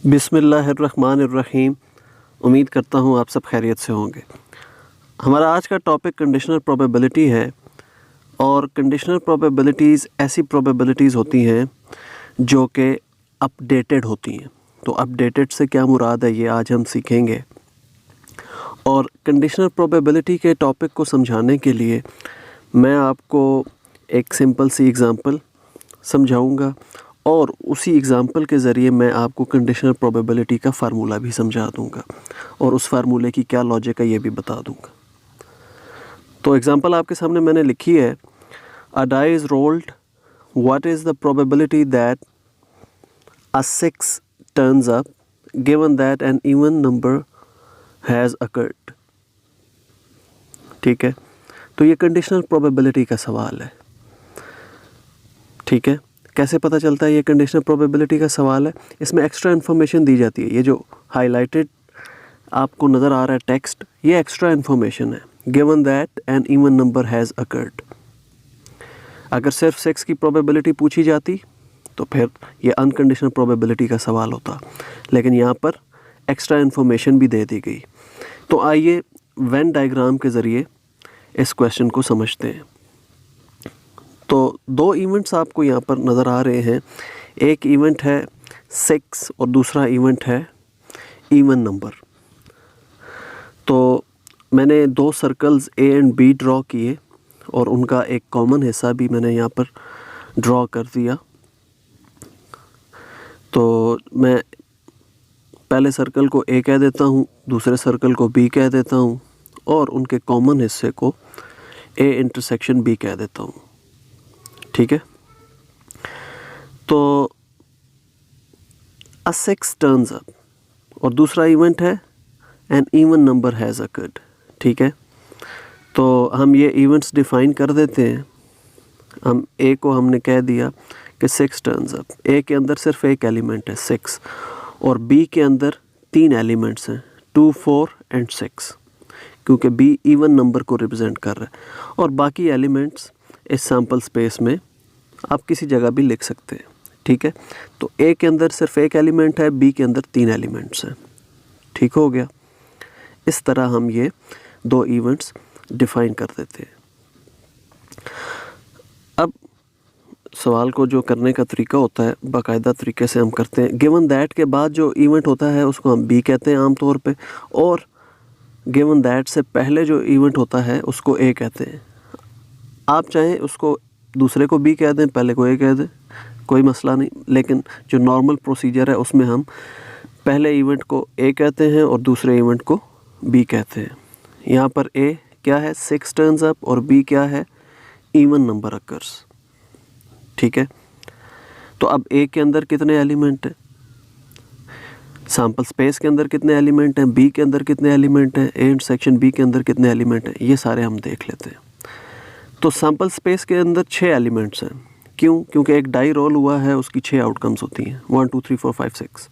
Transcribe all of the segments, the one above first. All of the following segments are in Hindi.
बिस्मिल्लाहिर्रहमानिर्रहीम। उम्मीद करता हूँ आप सब खैरियत से होंगे। हमारा आज का टॉपिक कंडीशनल प्रोबेबिलिटी है और कंडीशनल प्रोबेबिलिटीज़ ऐसी प्रोबेबिलिटीज़ होती हैं जो कि अपडेटेड होती हैं। तो अपडेटेड से क्या मुराद है ये आज हम सीखेंगे। और कंडीशनल प्रोबेबिलिटी के टॉपिक को समझाने के लिए मैं आपको एक सिंपल सी एग्ज़ाम्पल समझाऊंगा और उसी एग्ज़ाम्पल के ज़रिए मैं आपको कंडीशनल प्रोबेबिलिटी का फ़ार्मूला भी समझा दूंगा और उस फार्मूले की क्या लॉजिक है ये भी बता दूंगा। तो एग्ज़ाम्पल आपके सामने मैंने लिखी है, a die is rolled, what is the probability that a 6 turns up given that an even number has occurred. ठीक है, तो ये कंडीशनल प्रोबेबिलिटी का सवाल है। ठीक है, कैसे पता चलता है ये कंडीशनल प्रोबेबिलिटी का सवाल है? इसमें एक्स्ट्रा इन्फॉर्मेशन दी जाती है। ये जो हाईलाइटेड आपको नज़र आ रहा है टेक्स्ट, ये एक्स्ट्रा इन्फॉर्मेशन है। Given that an even number has occurred. अगर सिर्फ 6 की प्रोबेबिलिटी पूछी जाती तो फिर ये अनकंडीशनल प्रोबेबिलिटी का सवाल होता, लेकिन यहाँ पर एक्स्ट्रा इन्फॉर्मेशन भी दे दी गई। तो आइए वेन डायग्राम के ज़रिए इस क्वेश्चन को समझते हैं। तो दो इवेंट्स आपको यहाँ पर नज़र आ रहे हैं। एक इवेंट है 6 और दूसरा इवेंट है इवन नंबर। तो मैंने दो circles A and B draw किए और उनका एक कॉमन हिस्सा भी मैंने यहाँ पर ड्रॉ कर दिया। तो मैं पहले सर्कल को ए कह देता हूँ, दूसरे सर्कल को बी कह देता हूँ और उनके कॉमन हिस्से को ए इंटरसेक्शन बी कह देता हूँ। ठीक है, तो अ 6 टर्न्स अप और दूसरा इवेंट है an even number has occurred. ठीक है, तो हम ये इवेंट्स डिफ़ाइन कर देते हैं। हम ए को हमने कह दिया कि 6 टर्न्स अप। ए के अंदर सिर्फ एक एलिमेंट है 6 और बी के अंदर 3 एलिमेंट्स हैं 2, 4 एंड 6, क्योंकि बी इवन नंबर को रिप्रेजेंट कर रहा है। और बाकी एलिमेंट्स इस सैम्पल स्पेस में आप किसी जगह भी लिख सकते हैं। ठीक है, तो ए के अंदर सिर्फ एक एलिमेंट है, बी के अंदर 3 एलिमेंट्स हैं। ठीक हो गया। इस तरह हम ये दो इवेंट्स डिफ़ाइन कर देते हैं। अब सवाल को जो करने का तरीका होता है बाकायदा तरीके से हम करते हैं। गिवन दैट के बाद जो इवेंट होता है उसको हम बी कहते हैं आम तौर पे, और गिवन दैट से पहले जो इवेंट होता है उसको ए कहते हैं। आप चाहें उसको दूसरे को बी कह दें, पहले को ए कह दें, कोई मसला नहीं, लेकिन जो नॉर्मल प्रोसीजर है उसमें हम पहले इवेंट को ए कहते हैं और दूसरे इवेंट को बी कहते हैं। यहाँ पर ए क्या है 6 टर्न्स अप और बी क्या है इवन नंबर अकर्स। ठीक है, तो अब ए के अंदर कितने एलिमेंट हैं, सैम्पल स्पेस के अंदर कितने एलिमेंट हैं, बी के अंदर कितने एलिमेंट हैं, ए इंटरसेक्शन बी के अंदर कितने एलिमेंट हैं, ये सारे हम देख लेते हैं। तो सैम्पल स्पेस के अंदर 6 एलिमेंट्स हैं। क्यों? क्योंकि एक डाई रोल हुआ है, उसकी 6 आउटकम्स होती हैं 1 2 3 4 5 6।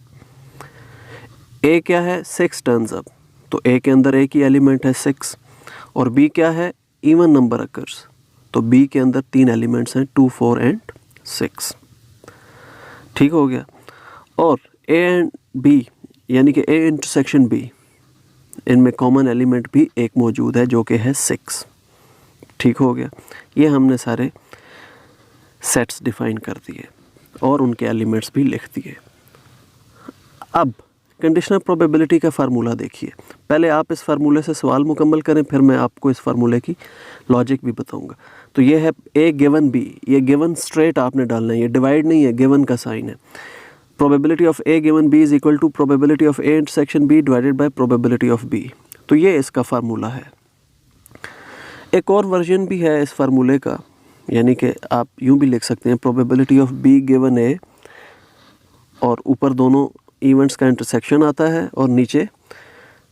ए क्या है 6 टर्न्स अप, तो ए के अंदर एक ही एलिमेंट है 6। और बी क्या है इवन नंबर अकर्स, तो बी के अंदर 3 एलिमेंट्स हैं 2, 4 एंड 6। ठीक हो गया। और ए एंड बी यानी कि ए इंटरसेक्शन बी, इनमें कॉमन एलिमेंट भी एक मौजूद है जो कि है 6। ठीक हो गया। ये हमने सारे सेट्स डिफ़ाइन कर दिए और उनके एलिमेंट्स भी लिख दिए। अब कंडीशनल प्रोबेबिलिटी का फार्मूला देखिए। पहले आप इस फार्मूले से सवाल मुकम्मल करें, फिर मैं आपको इस फार्मूले की लॉजिक भी बताऊंगा। तो ये है ए गिवन बी, ये गिवन स्ट्रेट आपने डालना है, ये डिवाइड नहीं है, गिवन का साइन है। Probability of A given B is equal to probability of A intersection B divided by probability of B. तो ये इसका फार्मूला है। एक और वर्जन भी है इस फार्मूले का, यानी कि आप यूँ भी लिख सकते हैं प्रोबेबिलिटी ऑफ बी गिवन ए, और ऊपर दोनों इवेंट्स का इंटरसेक्शन आता है और नीचे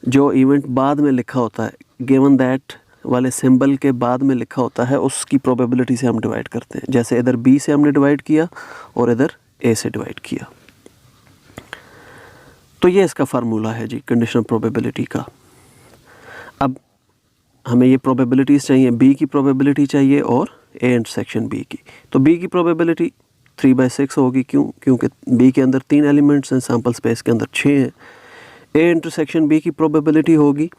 जो इवेंट बाद में लिखा होता है गिवन दैट वाले सिंबल के बाद में लिखा होता है उसकी प्रोबेबिलिटी से हम डिवाइड करते हैं। जैसे इधर बी से हमने डिवाइड किया और इधर ए से डिवाइड किया। तो ये इसका फार्मूला है जी कंडीशनल प्रोबेबिलिटी का। अब हमें ये प्रोबेबिलिटीज़ चाहिए, बी की प्रोबेबिलिटी चाहिए और ए इंटरसेक्शन बी की। तो बी की प्रोबेबिलिटी 3/6 होगी। क्यों? क्योंकि बी के अंदर 3 एलिमेंट्स हैं, सैम्पल स्पेस के अंदर 6 हैं। ए इंटरसेक्शन बी की प्रोबेबिलिटी होगी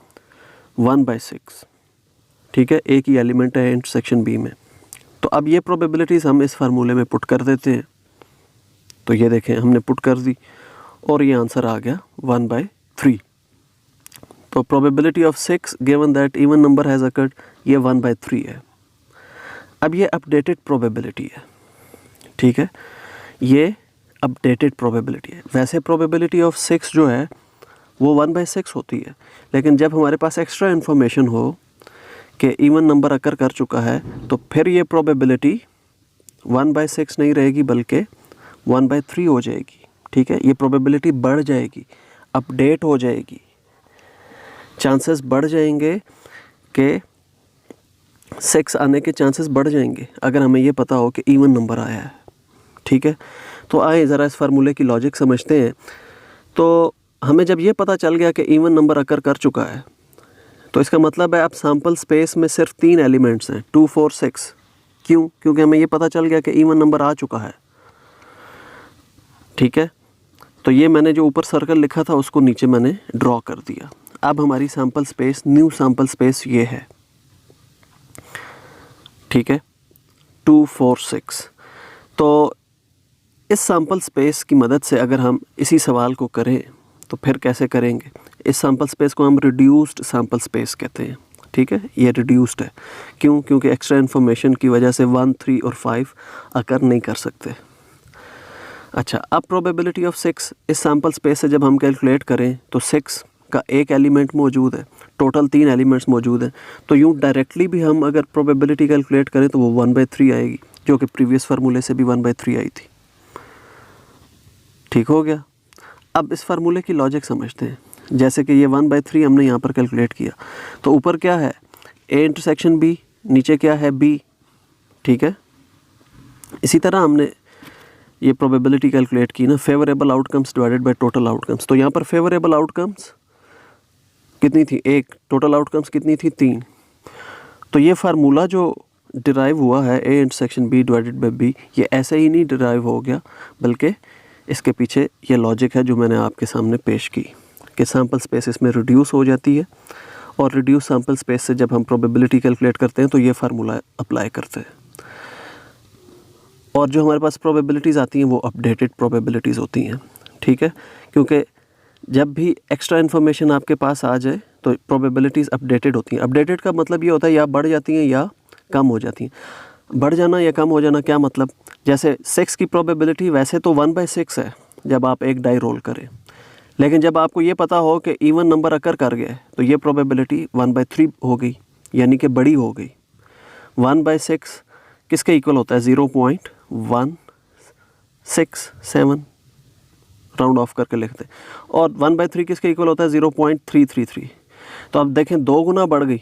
1/6, ठीक है, एक ही एलिमेंट है इंटरसेक्शन बी में। तो अब ये प्रोबेबिलिटीज़ हम इस फार्मूले में पुट कर देते हैं। तो ये देखें हमने पुट कर दी और ये आंसर आ गया 1/3। तो probability of 6 given that even number has occurred, ये 1/3 है। अब ये अपडेटेड प्रोबेबिलिटी है, ठीक है, ये अपडेटेड प्रोबेबिलिटी है। वैसे प्रोबेबिलिटी ऑफ 6 जो है वो 1/6 होती है, लेकिन जब हमारे पास एक्स्ट्रा इन्फॉर्मेशन हो कि इवन नंबर अकर कर चुका है तो फिर ये प्रोबेबिलिटी 1/6 नहीं रहेगी बल्कि 1/3 हो जाएगी, ठीक है। ये प्रोबेबिलिटी बढ़ जाएगी, अपडेट हो जाएगी, चांसेस बढ़ जाएंगे कि 6 आने के चांसेस बढ़ जाएंगे अगर हमें ये पता हो कि इवन नंबर आया है, ठीक है। तो आए ज़रा इस फार्मूले की लॉजिक समझते हैं। तो हमें जब ये पता चल गया कि इवन नंबर अकर कर चुका है तो इसका मतलब है अब सैम्पल स्पेस में सिर्फ 3 एलिमेंट्स हैं, 2, 4, 6। क्यों? क्योंकि हमें ये पता चल गया कि इवन नंबर आ चुका है, ठीक है। तो ये मैंने जो ऊपर सर्कल लिखा था उसको नीचे मैंने ड्रॉ कर दिया। अब हमारी sample space, new sample space ये है, ठीक है, 2, 4, 6। तो इस सैम्पल स्पेस की मदद से अगर हम इसी सवाल को करें तो फिर कैसे करेंगे? इस सैम्पल स्पेस को हम रिड्यूस्ड सैम्पल स्पेस कहते हैं, ठीक है। ये रिड्यूस्ड है, क्यों? क्योंकि एक्स्ट्रा इन्फॉर्मेशन की वजह से 1, 3 और 5 अकर नहीं कर सकते। अच्छा, अब प्रोबेबिलिटी ऑफ 6 इस सैम्पल स्पेस से जब हम कैलकुलेट करें तो 6 का एक एलिमेंट मौजूद है, टोटल 3 एलिमेंट्स मौजूद हैं। तो यूँ डायरेक्टली भी हम अगर प्रोबेबिलिटी कैलकुलेट करें तो वो 1/3 आएगी, जो कि प्रीवियस फार्मूले से भी 1/3 आई थी, ठीक हो गया। अब इस फार्मूले की लॉजिक समझते हैं। जैसे कि ये 1/3 हमने यहाँ पर कैलकुलेट किया, तो ऊपर क्या है? ए इंटरसेक्शन बी, नीचे क्या है? बी, ठीक है। इसी तरह हमने ये प्रोबेबिलिटी कैलकुलेट की ना, favourable outcomes divided by total outcomes. तो यहाँ पर फेवरेबल आउटकम्स कितनी थी? 1। टोटल आउटकम्स कितनी थी? 3। तो ये फार्मूला जो डिराइव हुआ है A intersection B divided by B, ये ऐसे ही नहीं डिराइव हो गया, बल्कि इसके पीछे ये लॉजिक है जो मैंने आपके सामने पेश की कि सैम्पल स्पेस इसमें रिड्यूस हो जाती है और रिड्यूस सैम्पल स्पेस से जब हम प्रोबेबिलिटी कैलकुलेट करते हैं तो ये फार्मूला अप्लाई करते हैं। और जो हमारे पास प्रोबेबिलिटीज़ आती हैं वो अपडेटेड प्रोबेबिलिटीज़ होती हैं, ठीक है। क्योंकि जब भी एक्स्ट्रा इन्फॉर्मेशन आपके पास आ जाए तो प्रोबेबिलिटीज़ अपडेटेड होती हैं। अपडेटेड का मतलब ये होता है या बढ़ जाती हैं या कम हो जाती हैं। बढ़ जाना या कम हो जाना क्या मतलब? जैसे 6 की प्रोबेबिलिटी वैसे तो 1/6 है जब आप एक डाई रोल करें, लेकिन जब आपको ये पता हो कि इवन नंबर अकर कर गया तो ये प्रोबेबिलिटी 1/3 हो गई, यानी कि बड़ी हो गई। 1/6 किसके इक्वल होता है? 0.167, राउंड ऑफ करके लिखते हैं। और 1/3 किसके इक्वल होता है? 0.333। तो अब देखें 2 गुना बढ़ गई,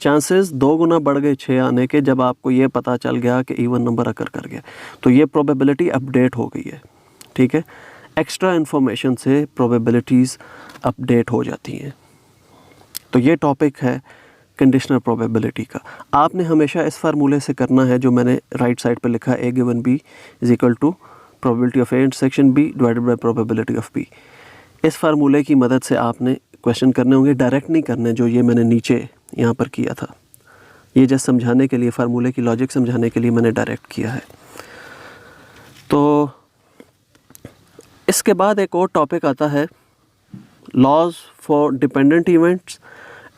चांसेस 2 गुना बढ़ गए 6 आने के, जब आपको ये पता चल गया कि इवन नंबर अकर कर गया। तो ये प्रोबेबिलिटी अपडेट हो गई है, ठीक है। एक्स्ट्रा इन्फॉर्मेशन से प्रोबेबिलिटीज़ अपडेट हो जाती हैं। तो ये टॉपिक है कंडीशनल प्रोबेबिलिटी का। आपने हमेशा इस फार्मूले से करना है जो मैंने राइट साइड पे लिखा है, A given B is equal to probability of A intersection B divided by probability of B. इस फार्मूले की मदद से आपने क्वेश्चन करने होंगे, डायरेक्ट नहीं करने जो ये मैंने नीचे यहाँ पर किया था। ये जस्ट समझाने के लिए, फार्मूले की लॉजिक समझाने के लिए मैंने डायरेक्ट किया है। तो इसके बाद एक और टॉपिक आता है laws for dependent events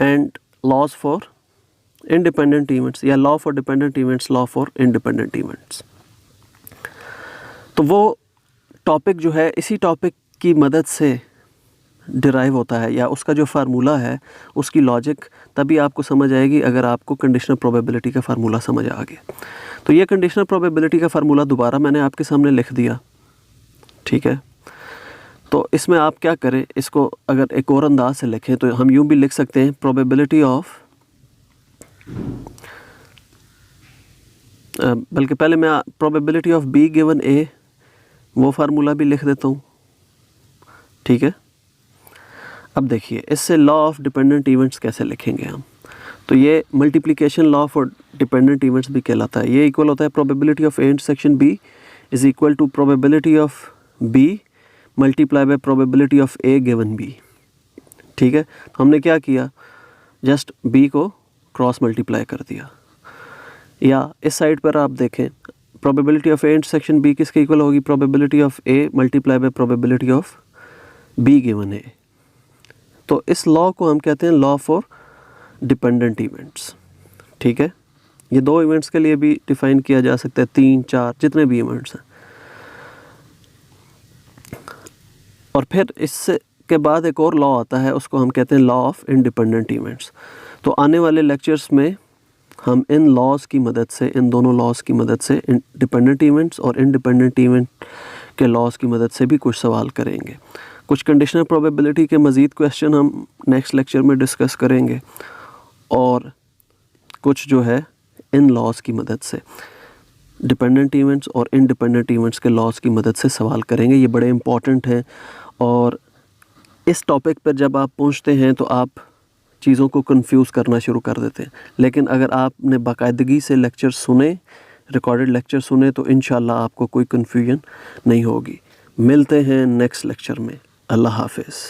and laws for independent events, या law for dependent events, law for independent events. तो वो टॉपिक जो है इसी टॉपिक की मदद से डिराइव होता है, या उसका जो फार्मूला है उसकी लॉजिक तभी आपको समझ आएगी अगर आपको कंडीशनल प्रोबेबिलिटी का फार्मूला समझ आ गया। तो ये कंडीशनल प्रोबेबिलिटी का फार्मूला दोबारा मैंने आपके सामने लिख दिया, ठीक है। तो इसमें आप क्या करें, इसको अगर एक और अंदाज से लिखें तो हम यूँ भी लिख सकते हैं प्रोबेबिलिटी ऑफ, बल्कि पहले मैं प्रोबेबिलिटी ऑफ बी गिवन ए वो फार्मूला भी लिख देता हूँ, ठीक है। अब देखिए इससे लॉ ऑफ डिपेंडेंट इवेंट्स कैसे लिखेंगे हम। तो ये multiplication law for dependent events भी कहलाता है। ये इक्वल होता है probability of A intersection B is equal to probability of B multiply by probability of A given B. ठीक है, हमने क्या किया, जस्ट बी को क्रॉस मल्टीप्लाई कर दिया। या इस साइड पर आप देखें, probability of A intersection B किसके इक्वल होगी, probability of A multiply by probability of B given ए। तो इस लॉ को हम कहते हैं लॉ फॉर डिपेंडेंट इवेंट्स। ठीक है, ये 2 इवेंट्स के लिए भी डिफाइन किया जा सकता है, 3, 4 जितने भी इवेंट्स हैं। और फिर इससे के बाद एक और लॉ आता है, उसको हम कहते हैं लॉ ऑफ इंडिपेंडेंट इवेंट्स। तो आने वाले लेक्चर्स में हम इन लॉज की मदद से, इन दोनों लॉज की मदद से, डिपेंडेंट इवेंट्स और इंडिपेंडेंट इवेंट के लॉज की मदद से भी कुछ सवाल करेंगे। कुछ कंडीशनल प्रोबेबिलिटी के मज़ीद क्वेश्चन हम नेक्स्ट लेक्चर में डिस्कस करेंगे, और कुछ जो है इन लॉज की मदद से, डिपेंडेंट इवेंट्स और इंडिपेंडेंट इवेंट्स के लॉज की मदद से सवाल करेंगे। ये बड़े इंपॉर्टेंट हैं, और इस टॉपिक पर जब आप पहुंचते हैं तो आप चीज़ों को कंफ्यूज करना शुरू कर देते हैं। लेकिन अगर आपने बाकायदगी से लेक्चर सुने, रिकॉर्डेड लेक्चर सुने, तो इंशाल्लाह आपको कोई कन्फ्यूजन नहीं होगी। मिलते हैं नेक्स्ट लेक्चर में। अल्लाह हाफिज़।